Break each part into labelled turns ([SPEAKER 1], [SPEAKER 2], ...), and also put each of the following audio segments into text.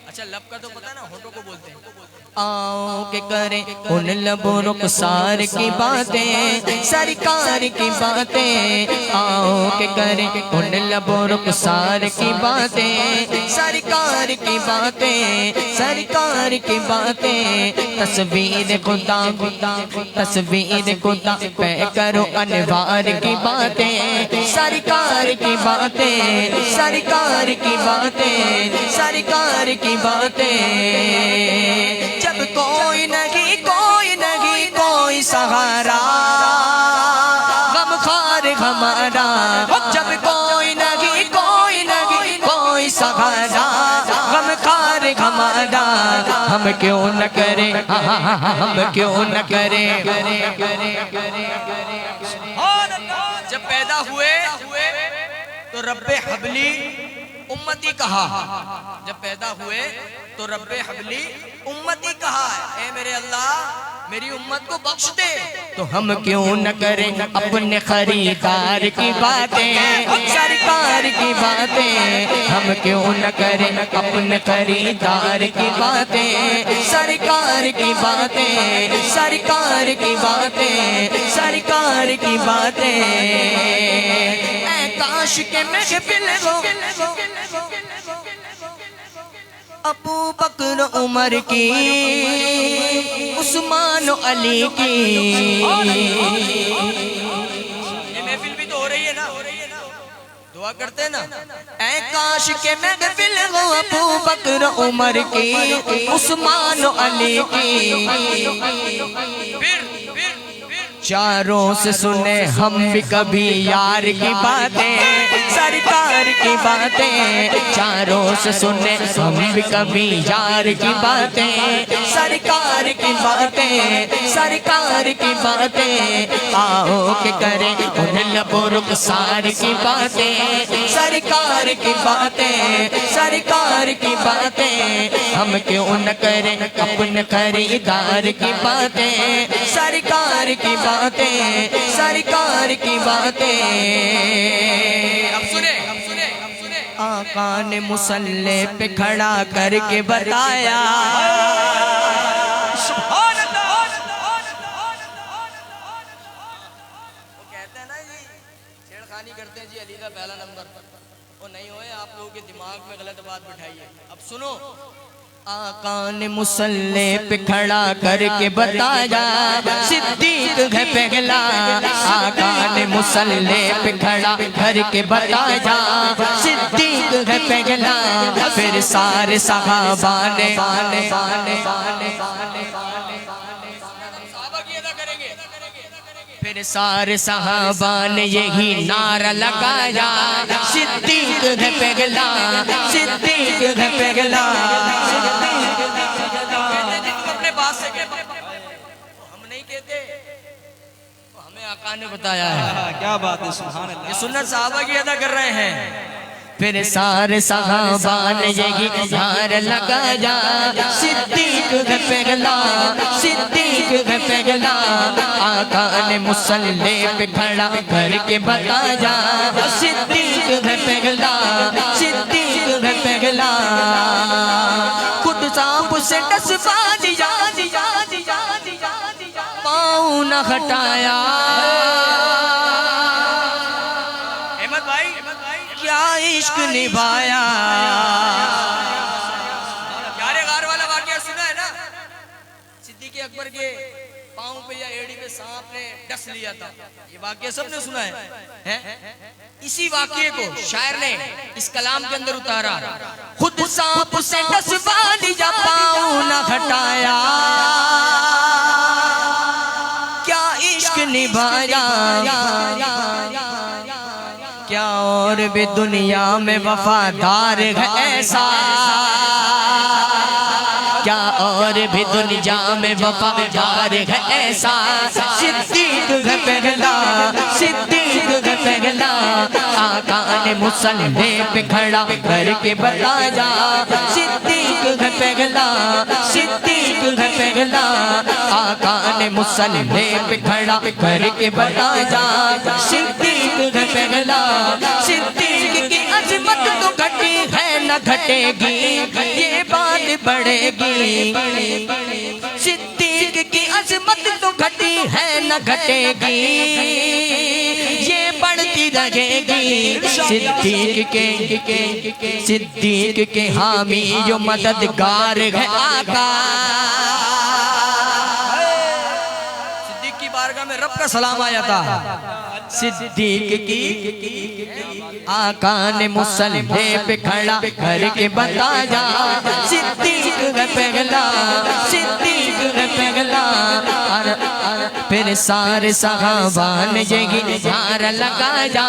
[SPEAKER 1] अच्छा लब का तो पता ना, होठों को बोलते हैं।
[SPEAKER 2] आओ के करें उन लबों रुखसार की बातें, सरकार की बातें। आओ के करें उन लबों रुखसार की बातें, सरकार की बातें, सरकार की बातें। तस्वीर खुदा खुदा तस्वीर खुदा पे करो अनवार की बातें, सरकार की बातें, सरकार की बातें, सरकार की बातें। जब कोई नहीं कोई नहीं कोई सहारा, गमखार हमारा। जब कोई नहीं कोई नहीं कोई सहारा, गमखार हमारा। हम क्यों न करें, हम क्यों न करें।
[SPEAKER 1] जब पैदा हुए तो रब्बे हबली उम्मती कहा। जब पैदा हुए तो रब्बे हबली उम्मती कहा, ऐ मेरे अल्लाह मेरी उम्मत को बख्श दे।
[SPEAKER 2] तो हम क्यों न करें अपने खरीदार की बातें, सरकार की बातें। हम क्यों न करें अपने खरीदार की बातें, सरकार की बातें, सरकार की बातें, सरकार की बातें। ऐ काश के महफिल हो अबू बकर उमर की, उस्मान अली की।
[SPEAKER 1] ये महफिल भी तो हो रही है ना, दुआ करते हैं ना।
[SPEAKER 2] ऐ काश के महफिल हो अबू बकर उमर की, उस्मान अली की।
[SPEAKER 1] फिर
[SPEAKER 2] चारों से सुने हम भी कभी यार की बातें, सरकार की बातें। चारों से सुने हम भी कभी यार की बातें, सरकार की बातें, सरकार की बातें। आओ के करें उन लबों रुखसार की बातें, सरकार की बातें, सरकार की बातें। हम क्यों न करें अपने खरीदार की बातें, सरकार की बातें, सरकार की बातें।
[SPEAKER 1] अब सुने
[SPEAKER 2] आका ने मुसल्ले पे खड़ा करके बताया,
[SPEAKER 1] वो कहते हैं ना जी, छेड़खानी करते हैं जी अली का पहला नंबर। वो नहीं होए, आप लोगों के दिमाग में गलत बात बिठाइए। अब सुनो,
[SPEAKER 2] आका ने मुसल्ले पे खड़ा करके बताया, सिद्दीक है पहला। आका ने मुसल्ले पे खड़ा करके बताया, सिद्दीक है पहला। फिर सारे सहाबा ने फिर सारे सहाबा ने यही नारा लगाया, सिद्दीक है पहला, सिद्दीक है पहला।
[SPEAKER 1] अपने पास से कहते, हम नहीं कहते, हमें आका ने बताया है।
[SPEAKER 3] क्या बात है, सुभान अल्लाह।
[SPEAKER 1] ये सुन्नत सहाबा की अदा कर रहे हैं।
[SPEAKER 2] फिर सारे सहाबा ने यही नारा लगाया, सिद्दीक है पहला, सिद्दीक है पहला। आका ने मुसल्ले पे खड़ा करके बताया, सिद्दीक है पहला, सिद्दीक है पहला। खुद सांप से डसवा दिया, पाँव न हटाया। क्या इश्क निभाया।
[SPEAKER 1] यारे गार वाला वाकया सुना है ना, सिद्दीक अकबर के पांव पे या एड़ी पे सांप ने डस लिया था। ये वाकया सबने सुना है? इसी वाकये को शायर ने इस कलाम के अंदर उतारा।
[SPEAKER 2] खुद सांप से डसवा दिया, पाँव न हटाया। क्या इश्क निभाया। क्या और भी दुनिया में वफादार है ऐसा, क्या और भी दुनिया में वफादार है ऐसा। सिद्दीक है पहला, सिद्दीक है पहला। आका ने मुसल्ले पे खड़ा करके बताया, सिद्दीक है पहला, सिद्दीक है पहला। आका ने मुसल्ले पे खड़ा करके बताया, सिद्दीक है पहला, सिद्दीक की अजमत तो घटी है न घटेगी, ये बात बढ़ेगी। सिद्दीक की अजमत तो घटी है न घटेगी, ये बढ़ती रहेगी। सिद्दीक के हामी जो मददगार है आका।
[SPEAKER 1] सिद्दीक की बारगाह में रब का सलाम आया था।
[SPEAKER 2] सिद्दीक की आका ने मुसल्ले पे खड़ा करके बताया, सिद्दीक है पहला, सिद्दीक है पहला। फिर सारे सहाबा ने यही नारा लगाया,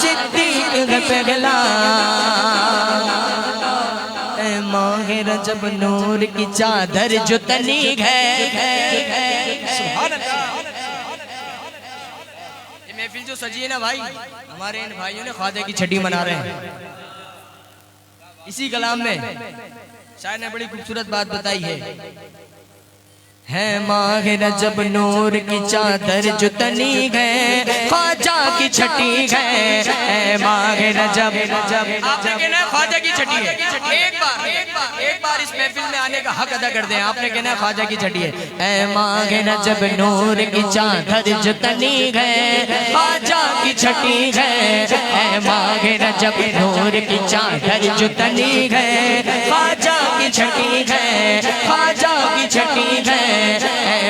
[SPEAKER 2] सिद्दीक है पहला। माहे रजब नूर की चादर जो तनी है,
[SPEAKER 1] महफिल जो सजी है ना भाई, हमारे इन भाइयों ने ख्वाजा की छठी मना रहे हैं। इसी कलाम में शायर ने बड़ी खूबसूरत बात बताई है
[SPEAKER 2] माहे रजब नूर की चादर जो तनी है, ख्वाजा की छठी है। माहे रजब
[SPEAKER 1] आपने कहना है ख्वाजा की छठी है। एक बार इस महफिल में आने का हक अदा कर दें। आपने कहना है ख्वाजा की छठी है।
[SPEAKER 2] माहे रजब नूर की चादर जो तनी है, ख्वाजा की छठी है। माहे रजब नूर की चादर जो तनी है, ख्वाजा की छठी है, ख्वाजा की छठी है।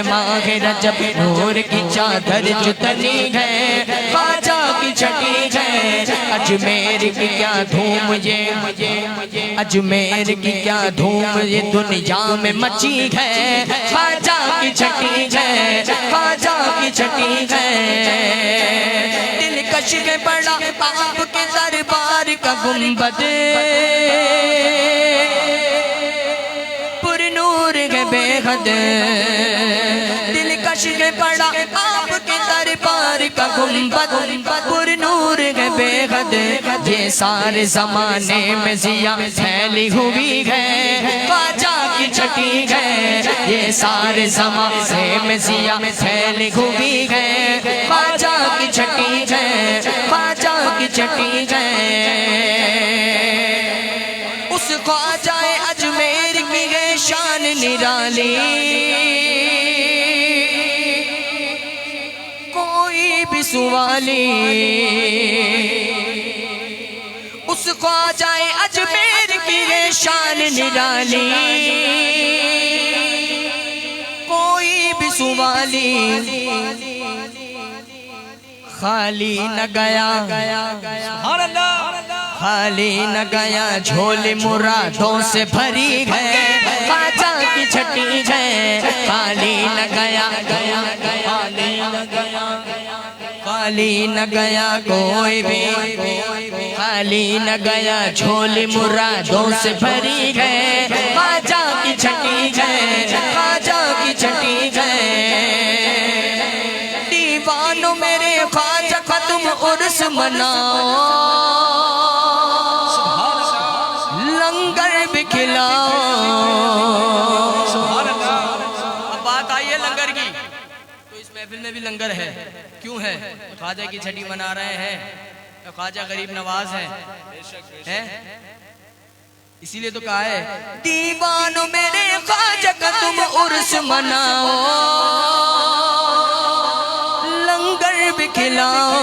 [SPEAKER 2] माहे रजब नूर की चादर जो तनी है, ख्वाजा की छठी है। अजमेर की क्या धूम ये, अजमेर की क्या धूम ये दुनिया में मची है। ख्वाजा की छठी है, ख्वाजा की छठी है। दिलकश है बड़ा आपके दरबार का गुंबद, पुरनूर है बेहद। दिलकश है बड़ा आपके दरबार का गुंबद, पुरनूर है बेहद। ये सारे जमाने में जिया फैली हुई है, ख्वाजा की छठी है। ये सारे जमाने में जिया फैली हुई है, ख्वाजा की छठी है, ख्वाजा की छठी है। उस ख्वाजाए अजमेर की है शान निराली, कोई भी सवाली। उस ख्वाजाए अजमेर की है शान निराली, कोई भी सवाली। खाली न गया, खाली न गया झोली मुरादों से भरी है, ख्वाजा की छठी है। खाली न गया, खाली न गया कोई भी, खाली न गया झोली मुरादों से भरी है, ख्वाजा की छठी है, ख्वाजा की छठी है। दीवानो मेरे ख्वाजा का तुम उर्स मनाओ, लंगर भी खिलाओ।
[SPEAKER 1] अब बात आई है लंगर की, तो इस महफिल में भी लंगर है। क्यों है? ख्वाजा की छठी मना रहे हैं, तो ख्वाजा गरीब नवाज है? इसीलिए तो कहा है
[SPEAKER 2] दीवानो मेरे ख्वाजा का तुम उर्स मनाओ, लंगर भी खिलाओ।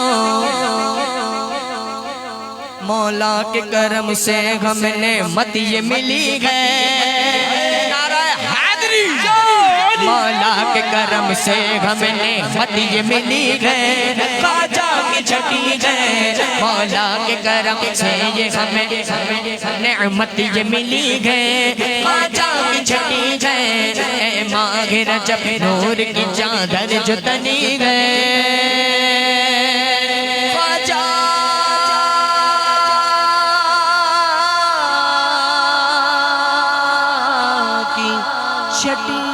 [SPEAKER 2] मौला के करम से हमने मत ये मिली है, मौला के करम से हमने मत ये मिली है, ख्वाजा की छठी है। मौला के करम से ये हमें नेमत ये मिली है, ख्वाजा की छठी है। माहे रजब नूर की चादर जो तनी है, ख्वाजा की छठी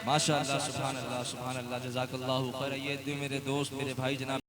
[SPEAKER 3] माशाअल्लाह, सुभान अल्लाह, सुभान अल्लाह, जज़ाकल्लाहु खैर। ये मेरे दोस्त, मेरे भाई जनाब